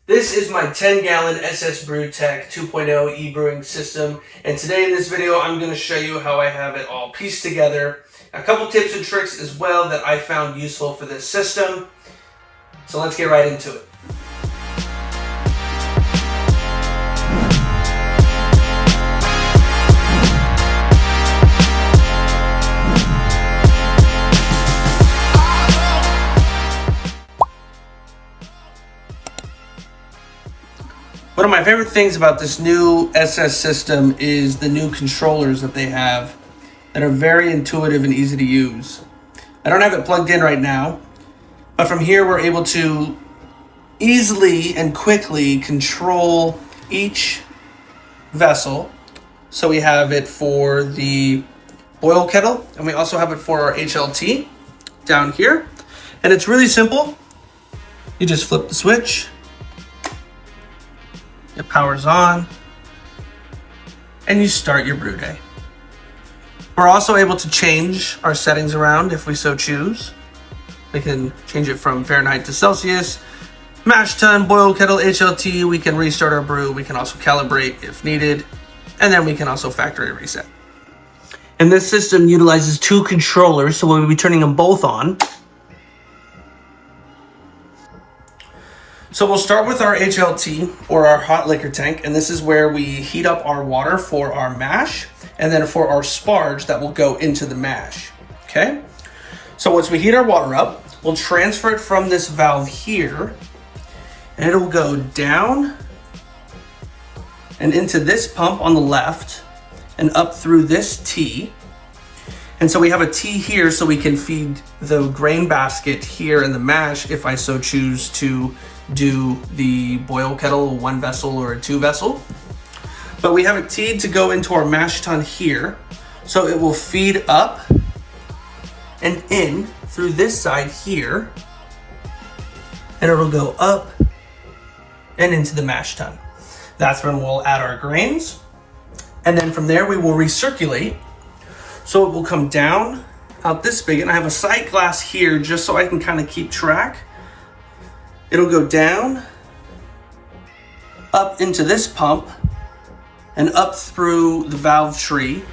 This is my 10-gallon Ss Brewtech 2.0 eBrewing system, and today in this video I'm going to show you how I have it all pieced together. A couple tips and tricks as well that I found useful for this system. So let's get right into it. One of my favorite things about this new SS system is the new controllers that they have that are very intuitive and easy to use. I don't have it plugged in right now, but from here we're able to easily and quickly control each vessel. So we have it for the boil kettle, and we also have it for our HLT down here. And it's really simple. You just flip the switch. It powers on, and you start your brew day. We're also able to change our settings around if we so choose. We can change it from Fahrenheit to Celsius, mash tun, boil kettle, HLT. We can restart our brew. We can also calibrate if needed, and then we can also factory reset. And this system utilizes two controllers, so we'll be turning them both on. So we'll start with our HLT, or our hot liquor tank, and this is where we heat up our water for our mash, and then for our sparge that will go into the mash, okay? So once we heat our water up, we'll transfer it from this valve here, and it'll go down and into this pump on the left, and up through this T. And so we have a T here so we can feed the grain basket here in the mash if I so choose to do the boil kettle, one vessel or a two vessel. But we have it teed to go into our mash tun here. So it will feed up and in through this side here. And it'll go up and into the mash tun. That's when we'll add our grains. And then from there we will recirculate. So it will come down out this big, and I have a sight glass here just so I can kind of keep track. It'll go down, up into this pump, and up through the valve tree,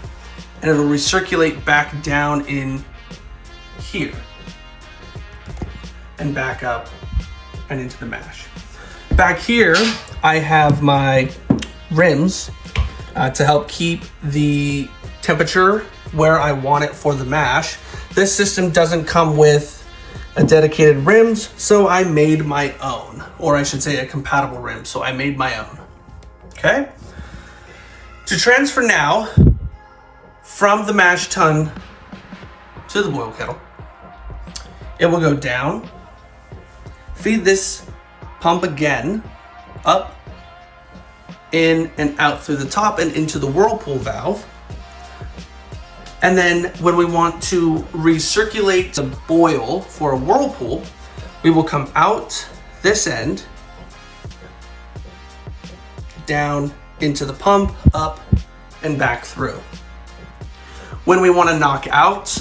and it'll recirculate back down in here, and back up and into the mash. Back here, I have my rims to help keep the temperature where I want it for the mash. This system doesn't come with a dedicated rims, so I made my own, or I should say a compatible rim, so I made my own, okay? To transfer now from the mash tun to the boil kettle, it will go down, feed this pump again, up, in and out through the top and into the whirlpool valve. And then when we want to recirculate the boil for a whirlpool, we will come out this end, down into the pump, up and back through. When we want to knock out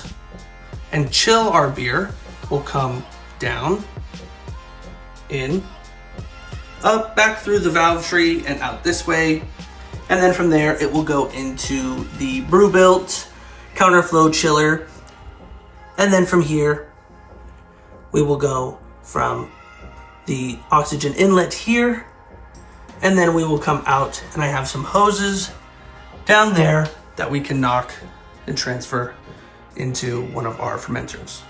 and chill our beer, we'll come down, in, up, back through the valve tree and out this way. And then from there, it will go into the Brewbuilt counterflow chiller, and then from here we will go from the oxygen inlet here, and then we will come out, and I have some hoses down there that we can knock and transfer into one of our fermenters.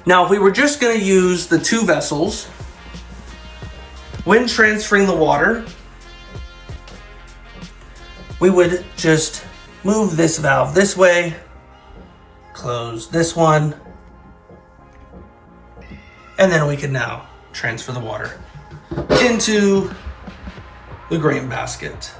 Now if we were just going to use the two vessels, when transferring the water, we would just move this valve this way, close this one, and then we can now transfer the water into the grain basket.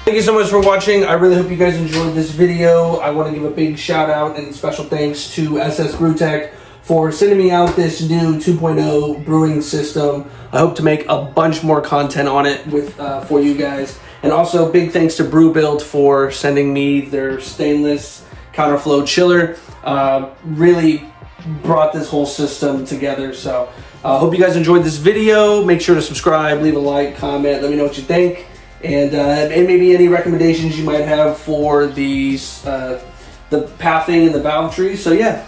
Thank you so much for watching. I really hope you guys enjoyed this video. I want to give a big shout out and special thanks to Ss Brewtech for sending me out this new 2.0 brewing system. I hope to make a bunch more content on it for you guys. And also big thanks to BrewBuild for sending me their stainless counterflow chiller. Really brought this whole system together. So I hope you guys enjoyed this video. Make sure to subscribe, leave a like, comment, let me know what you think. And maybe any recommendations you might have for these, the pathing and the valve trees. So yeah,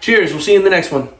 cheers. We'll see you in the next one.